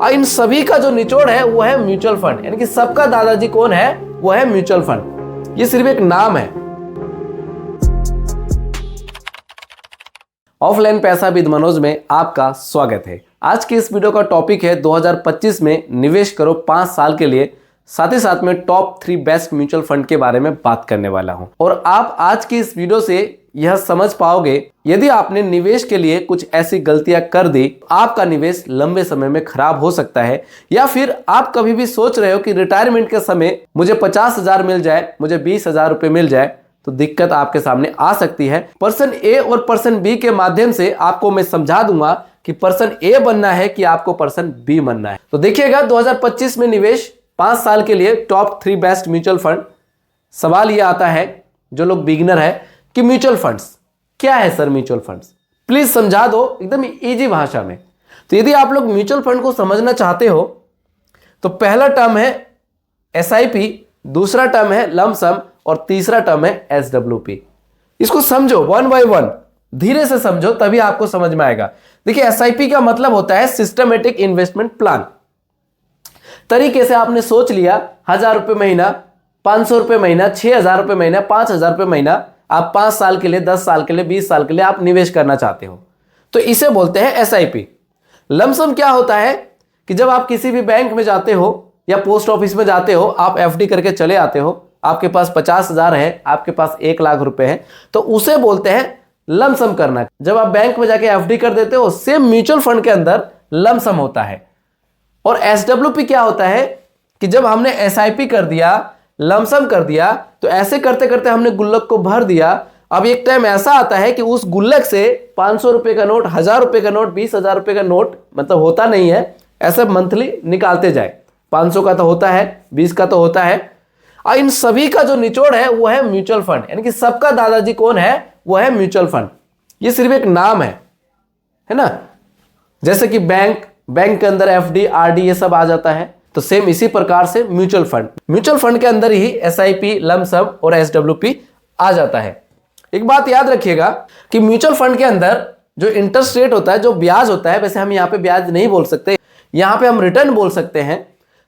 और इन सभी का जो निचोड़ है वो है म्यूचुअल फंड, यानी कि सबका दादाजी कौन है? वो है म्यूचुअल फंड। ये सिर्फ एक नाम है। ऑफलाइन पैसा विद मनोज में आपका स्वागत है। आज की इस वीडियो का टॉपिक है 2025 में निवेश करो 5 साल के लिए, साथ ही साथ में टॉप 3 बेस्ट म्यूचुअल फंड के बारे में बात करने वाला हूं। और आप आज की इस वीडियो से यह समझ पाओगे, यदि आपने निवेश के लिए कुछ ऐसी गलतियां कर दी, आपका निवेश लंबे समय में खराब हो सकता है। या फिर आप कभी भी सोच रहे हो कि रिटायरमेंट के समय मुझे 50,000 मिल जाए, मुझे 20,000 रुपए मिल जाए, तो दिक्कत आपके सामने आ सकती है। पर्सन ए और पर्सन बी के माध्यम से आपको मैं समझा दूंगा कि पर्सन ए बनना है कि आपको पर्सन बी बनना है। तो देखिएगा 2025 में निवेश 5 साल के लिए टॉप 3 बेस्ट म्यूचुअल फंड। सवाल यह आता है जो लोग बिगिनर है कि म्यूचुअल फंड्स क्या है सर? म्यूचुअल फंड्स प्लीज समझा दो एकदम इजी भाषा में। तो यदि आप लोग म्यूचुअल फंड को समझना चाहते हो तो पहला टर्म है SIP, दूसरा टर्म है लमसम और तीसरा टर्म है SWP। इसको समझो वन बाय वन, धीरे से समझो तभी आपको समझ में आएगा। देखिए SIP का मतलब होता है सिस्टमेटिक इन्वेस्टमेंट प्लान। तरीके से आपने सोच लिया 1,000 रुपए महीना, 500 रुपए महीना, 6,000 रुपए महीना, 5,000 रुपए महीना, आप 5 साल के लिए, 10 साल के लिए, 20 साल के लिए आप निवेश करना चाहते हो, तो इसे बोलते हैं SIP। लमसम क्या होता है कि जब आप किसी भी बैंक में जाते हो या पोस्ट ऑफिस में जाते हो, आप FD करके चले आते हो, आपके पास 50,000 है, आपके पास 1 लाख रुपए है, तो उसे बोलते हैं लमसम करना। जब आप बैंक में जाके FD कर देते हो, सेम म्यूचुअल फंड के अंदर लमसम होता है। और SWP क्या होता है कि जब हमने SIP कर दिया, लमसम कर दिया, तो ऐसे करते करते हमने गुल्लक को भर दिया। अब एक टाइम ऐसा आता है कि उस गुल्लक से 500 रुपए का नोट, 1,000 रुपए का नोट, 20,000 रुपए का नोट, मतलब होता नहीं है, ऐसे मंथली निकालते जाए। 500 का तो होता है, 20 का तो होता है, और इन सभी का जो निचोड़ है वो है म्यूचुअल फंड, यानी कि सबका दादाजी कौन है? वो है म्यूचुअल फंड। ये सिर्फ एक नाम है ना। जैसे कि बैंक के अंदर FD, RD ये सब आ जाता है, तो सेम इसी प्रकार से म्यूचुअल फंड के अंदर ही SIP, लमसम और SWP आ जाता है। एक बात याद रखिएगा कि म्यूचुअल फंड के अंदर जो इंटरेस्ट रेट होता है, जो ब्याज होता है, वैसे हम यहाँ पे ब्याज नहीं बोल सकते, यहाँ पे हम रिटर्न बोल सकते हैं।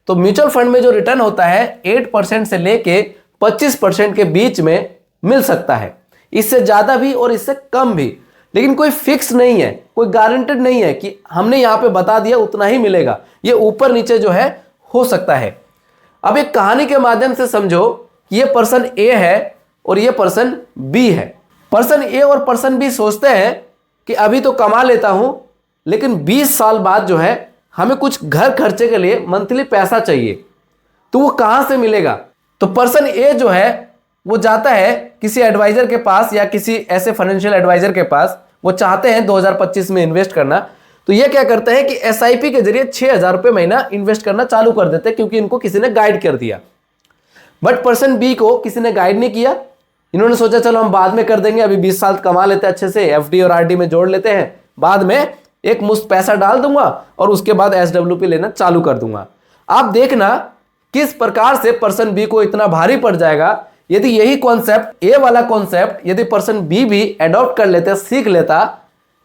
तो म्यूचुअल फंड में जो रिटर्न होता है 8% से लेके 25% के बीच में मिल सकता है, इससे ज्यादा भी और इससे कम भी, लेकिन कोई फिक्स नहीं है, कोई गारंटेड नहीं है कि हमने यहां पे बता दिया उतना ही मिलेगा। ये ऊपर नीचे जो है हो सकता है। अब एक कहानी के माध्यम से समझो कि ये पर्सन A है और ये पर्सन B है। पर्सन A और पर्सन B सोचते हैं कि अभी तो कमा लेता हूं, लेकिन 20 साल बाद जो है हमें कुछ घर खर्चे के लिए मंथली पैसा चाहिए, तो वो कहां से मिलेगा? तो पर्सन A जो है वो जाता है किसी एडवाइजर के पास या किसी ऐसे फाइनेंशियल एडवाइजर के पास, वो चाहते हैं 2025 में इन्वेस्ट करना, तो ये क्या करते हैं कि SIP के जरिए 6,000 रुपए महीना इन्वेस्ट करना चालू कर देते हैं, क्योंकि इनको किसी ने गाइड कर दिया। बट पर्सन B को किसी ने गाइड नहीं किया। इन्होंने सोचा चलो हम बाद में कर देंगे, अभी 20 साल कमा लेते हैं, अच्छे से FD और RD में जोड़ लेते हैं, बाद में एक मुश्त पैसा डाल दूंगा और उसके बाद SWP लेना चालू कर दूंगा। आप देखना किस प्रकार से पर्सन B को इतना भारी पड़ जाएगा। यदि यही कॉन्सेप्ट, A वाला कॉन्सेप्ट, यदि पर्सन B भी एडॉप्ट कर लेता, सीख लेता,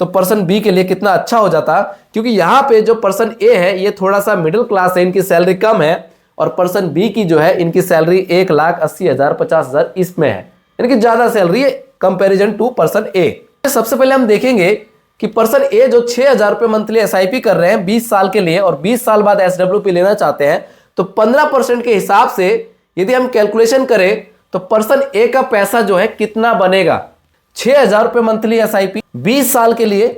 तो पर्सन B के लिए कितना अच्छा हो जाता। क्योंकि यहाँ पे जो पर्सन A है ये थोड़ा सा मिडिल क्लास है, इनकी सैलरी कम है, और पर्सन B की जो है इनकी सैलरी 1,80,000, 50,000 इसमें है, यानी कि ज्यादा सैलरी है कंपेरिजन टू पर्सन A। सबसे पहले हम देखेंगे कि पर्सन A जो 6,000 रुपए मंथली SIP कर रहे हैं 20 साल के लिए और 20 साल बाद SWP लेना चाहते हैं, तो 15% के हिसाब से यदि हम कैलकुलेशन करें तो पर्सन A का पैसा जो है कितना बनेगा? 6,000 रुपए मंथली SIP, 20 साल के लिए,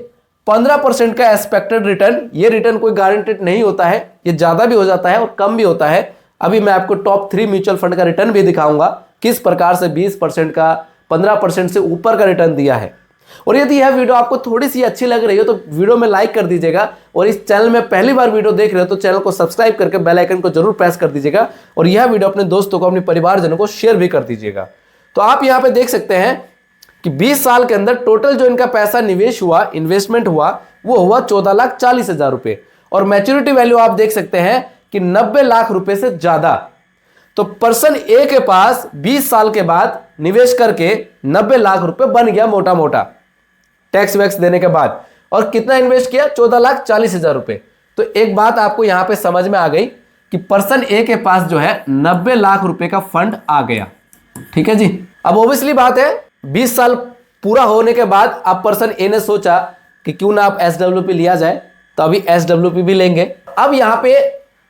15% का एक्सपेक्टेड रिटर्न। ये रिटर्न कोई गारंटेड नहीं होता है, ये ज्यादा भी हो जाता है और कम भी होता है। अभी मैं आपको टॉप 3 म्यूचुअल फंड का रिटर्न भी दिखाऊंगा, किस प्रकार से 20% का, 15% से ऊपर का रिटर्न दिया है। और यदि यह वीडियो आपको थोड़ी सी अच्छी लग रही हो तो वीडियो में लाइक कर दीजिएगा, और इस चैनल में पहली बार वीडियो देख रहे हो तो चैनल को सब्सक्राइब करके बेल आइकन को जरूर प्रेस कर दीजिएगा, और यह वीडियो अपने दोस्तों को, अपने परिवारजनों को शेयर भी कर दीजिएगा। तो आप यहाँ पे देख सकते हैं कि 20 साल के अंदर टोटल जो इनका पैसा निवेश हुआ, इन्वेस्टमेंट हुआ, वो हुआ 14,40,000 रुपए, और मैच्योरिटी वैल्यू आप देख सकते हैं कि 90 लाख रुपए से ज्यादा। तो पर्सन A के पास 20 साल के बाद निवेश करके 90 लाख रुपए बन गया मोटा मोटा, टैक्स वैक्स देने के बाद। और कितना इन्वेस्ट किया? 14,40,000 रुपए। तो एक बात आपको यहां पे समझ में आ गई कि पर्सन ए के पास जो है 90 लाख रुपए का फंड आ गया। ठीक है जी। अब ओब्वियसली बात है 20 साल पूरा होने के बाद अब पर्सन ए ने सोचा कि क्यों ना आप SWP लिया जाए, तो अभी SWP भी लेंगे। अब यहां पे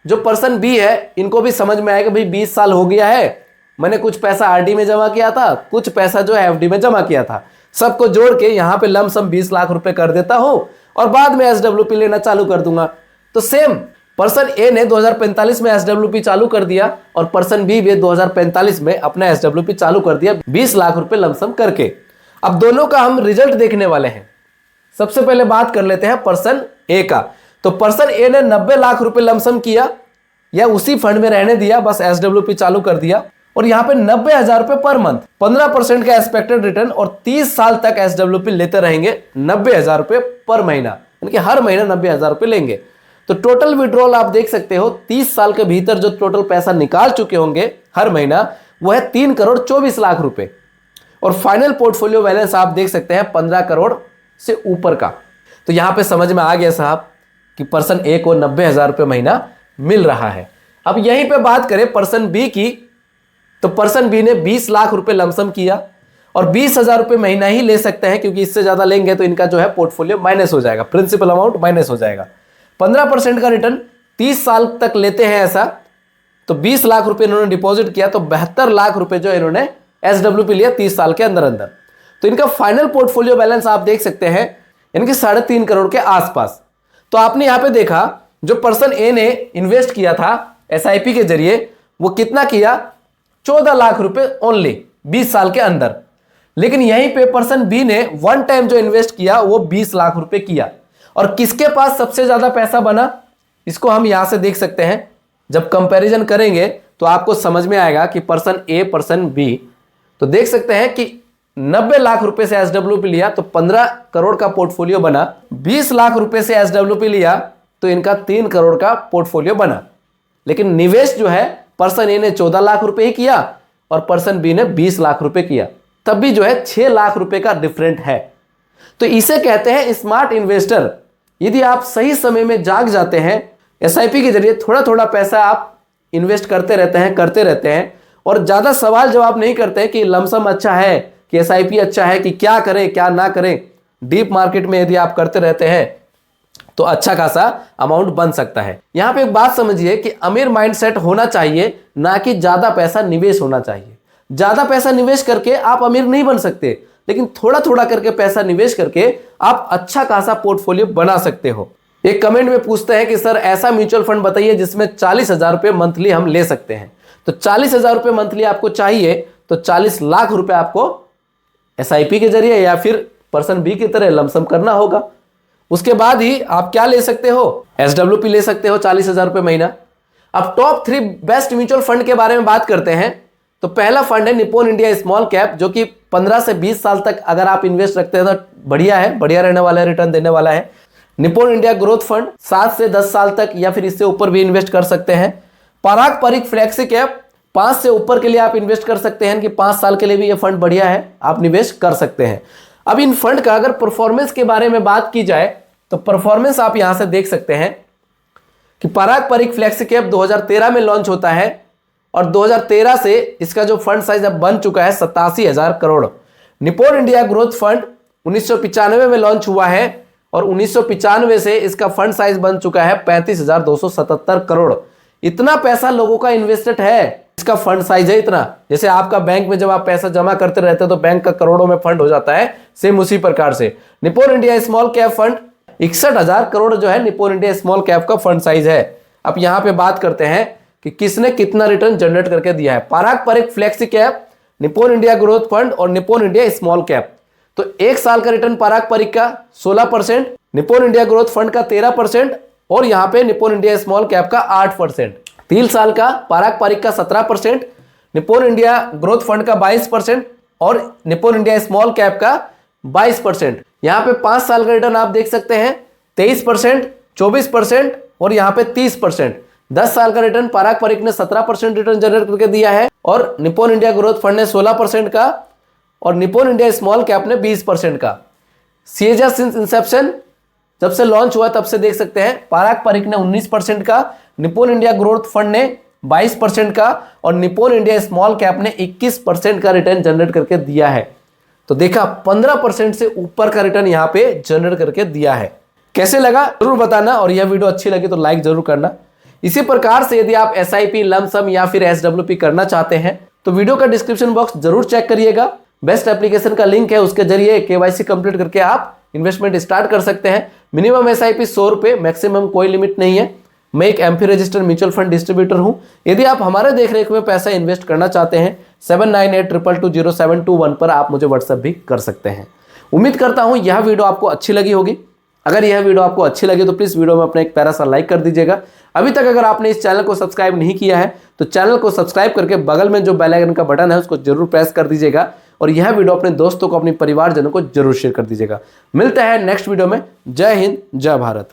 जो पर्सन बी है इनको भी समझ में आएगा भाई 20 साल हो गया है, मैंने कुछ पैसा RD में जमा किया था, कुछ पैसा जो है FD में जमा किया था, सबको जोड़ के यहां पे लमसम 20 लाख रुपए कर देता हूं और बाद में SWP लेना चालू कर दूंगा। तो सेम पर्सन ए ने 2045 में SWP चालू कर दिया और पर्सन बी भी 2045 में अपना SWP चालू कर दिया 20 लाख रुपए लमसम करके। अब दोनों का हम रिजल्ट देखने वाले हैं। सबसे पहले बात कर लेते हैं पर्सन ए का। तो पर्सन ए ने 90 लाख रुपए लमसम किया या उसी फंड में रहने दिया, बस SWP चालू कर दिया और यहां पे 90,000 रुपए पर मंथ, 15% का एक्सपेक्टेड रिटर्न और 30 साल तक SWP लेते रहेंगे 90,000 रुपए पर महीना, यानी कि हर महीना 90,000 रुपए लेंगे। तो टोटल विड्रॉल आप देख सकते हो 30 साल के भीतर जो टोटल पैसा निकाल चुके होंगे हर महीना वो है 3,24,00,000 रुपए और फाइनल पोर्टफोलियो बैलेंस आप देख सकते हैं 15 करोड़ से ऊपर का। तो यहां पे समझ में आ गया साहब कि पर्सन ए को 90,000 रुपए महीना मिल रहा है। अब यहीं पे बात करें पर्सन बी की, तो पर्सन बी ने 20 लाख रुपए लमसम किया और 20,000 रुपए महीना ही ले सकते हैं क्योंकि इससे ज्यादा लेंगे तो इनका जो है पोर्टफोलियो माइनस हो जाएगा, प्रिंसिपल अमाउंट माइनस हो जाएगा। 15% का रिटर्न 30 साल तक लेते हैं ऐसा, तो 20 लाख रुपए इन्होंने डिपॉजिट किया तो 72 लाख रुपए जो इन्होंने SWP लिया 30 साल के अंदर अंदर। तो इनका फाइनल पोर्टफोलियो बैलेंस आप देख सकते हैं इनके 3.5 करोड़ के आसपास। तो आपने यहां पे देखा जो पर्सन ए ने इन्वेस्ट किया था SIP के जरिए वो कितना किया, 14 लाख रुपए ओनली 20 साल के अंदर। लेकिन यहीं पे पर्सन बी ने वन टाइम जो इन्वेस्ट किया वो 20 लाख रुपए किया। और किसके पास सबसे ज्यादा पैसा बना, इसको हम यहां से देख सकते हैं। जब कंपैरिजन करेंगे तो आपको समझ में आएगा कि पर्सन ए पर्सन बी, तो देख सकते हैं कि 90 लाख रुपए से SWP लिया तो 15 करोड़ का पोर्टफोलियो बना, 20 लाख रुपए से SWP लिया तो इनका 3 करोड़ का पोर्टफोलियो बना। लेकिन निवेश जो है पर्सन ए ने 14 लाख रुपए ही किया और पर्सन बी ने 20 लाख रुपए किया, तब भी जो है 6 लाख रुपए का डिफरेंट है। तो इसे कहते हैं स्मार्ट इन्वेस्टर। यदि आप सही समय में जाग जाते हैं, SIP के जरिए थोड़ा थोड़ा पैसा आप इन्वेस्ट करते रहते हैं और ज्यादा सवाल जवाब नहीं करते हैं कि लमसम अच्छा है कि SIP अच्छा है कि क्या करें क्या ना करें, डीप मार्केट में यदि आप करते रहते हैं तो अच्छा खासा अमाउंट बन सकता है। यहां पे एक बात समझिए कि अमीर माइंडसेट होना चाहिए, ना कि ज्यादा पैसा निवेश होना चाहिए। ज्यादा पैसा निवेश करके आप अमीर नहीं बन सकते, लेकिन थोड़ा थोड़ा करके पैसा निवेश करके आप अच्छा खासा पोर्टफोलियो बना सकते हो। एक कमेंट में पूछते हैं कि सर ऐसा म्यूचुअल फंड बताइए जिसमें 40,000 रुपए मंथली हम ले सकते हैं। तो 40,000 रुपए मंथली आपको चाहिए तो 40 लाख रुपए आपको SIP के जरिए या फिर पर्सन बी की तरह लमसम करना होगा। उसके बाद ही आप क्या ले सकते हो, SWP ले सकते हो 40,000 रुपए महीना। अब टॉप 3 बेस्ट म्यूचुअल फंड के बारे में बात करते हैं। तो पहला फंड है निप्पॉन इंडिया स्मॉल कैप, जो कि 15 से 20 साल तक अगर आप इन्वेस्ट रखते हैं तो बढ़िया है, बढ़िया रहने वाला है, रिटर्न देने वाला है। निप्पॉन इंडिया ग्रोथ फंड 7 से 10 साल तक या फिर इससे ऊपर भी इन्वेस्ट कर सकते हैं। पराग परिक फ्लेक्सी कैप 5 से ऊपर के लिए आप इन्वेस्ट कर सकते हैं कि 5 साल के लिए भी ये फंड बढ़िया है, आप निवेश कर सकते हैं। अब इन फंड का अगर परफॉर्मेंस के बारे में बात की जाए तो परफॉर्मेंस आप यहां से देख सकते हैं कि पराग परिक फ्लेक्सी कैप 2013 में लॉन्च होता है और 2013 से इसका जो फंड साइज अब बन चुका है 87,000 crore. Nippon India growth fund 1995 में लॉन्च हुआ है और 1995 से इसका फंड साइज बन चुका है 35,277 करोड़। इतना पैसा लोगों का इन्वेस्टेड है, इसका फंड साइज है इतना। जैसे आपका बैंक में जब आप पैसा जमा करते रहते हैं तो बैंक का करोड़ों में फंड हो जाता है, सेम उसी प्रकार से Nippon India small cap fund 61,000 crore जो है निप्पॉन इंडिया स्मॉल कैप का फंड साइज है। अब यहां पे बात करते हैं कि किसने कितना रिटर्न जनरेट करके दिया है। Parag Parikh flexi cap, Nippon India growth fund और निप्पॉन इंडिया स्मॉल कैप। तो एक साल का रिटर्न पराग परिक का 16%, निप्पॉन इंडिया ग्रोथ फंड का 13% और यहां पे निप्पॉन इंडिया स्मॉल कैप का 8%। 3 साल का पराग परिक का 17%, निप्पॉन इंडिया ग्रोथ फंड का 22% और निप्पॉन इंडिया स्मॉल कैप का 22%। यहां पे 5 साल का रिटर्न आप देख सकते हैं 23%, 24% और यहां पे 30%। 10 साल का रिटर्न पराग परिक ने 17% रिटर्न जनरेट करके दिया है और निप्पॉन इंडिया ग्रोथ फंड ने 16% का और निप्पॉन इंडिया स्मॉल कैप ने 20% का। सीएजीआर सिंस इंसेप्शन जब से लॉन्च हुआ तब से देख सकते हैं पराग पारिक ने 19% का, निप्पॉन इंडिया ग्रोथ फंड ने 22% का और निप्पॉन इंडिया स्मॉल कैप ने 21% का रिटर्न जनरेट करके दिया है। तो देखा 15% से ऊपर का रिटर्न यहाँ पे जनरेट करके दिया है। कैसे लगा जरूर बताना, और यह वीडियो अच्छी लगी तो लाइक जरूर करना। इसी प्रकार से यदि आप SIP, लमसम या फिर SWP करना चाहते हैं तो वीडियो का डिस्क्रिप्शन बॉक्स जरूर चेक करिएगा। बेस्ट एप्लीकेशन का लिंक है, उसके जरिए KYC कंप्लीट करके आप इन्वेस्टमेंट स्टार्ट कर सकते हैं। मिनिमम SIP 100 रुपए, मैक्सिमम कोई लिमिट नहीं है। मैं एक MP registered mutual fund distributor हूं। यदि आप हमारे देखरेख में पैसा इन्वेस्ट करना चाहते हैं 7982220721 पर आप मुझे व्हाट्सएप भी कर सकते हैं। उम्मीद करता हूं यह वीडियो आपको अच्छी लगी होगी। अगर यह वीडियो आपको अच्छी लगी तो प्लीज वीडियो में अपना एक प्यारा सा लाइक कर दीजिएगा। अभी तक अगर आपने इस चैनल को सब्सक्राइब नहीं किया है तो चैनल को सब्सक्राइब करके बगल में जो बेल आइकन का बटन है उसको जरूर प्रेस कर दीजिएगा, और यह वीडियो अपने दोस्तों को, अपने परिवारजनों को जरूर शेयर कर दीजिएगा। मिलते हैं नेक्स्ट वीडियो में। जय हिंद, जय भारत।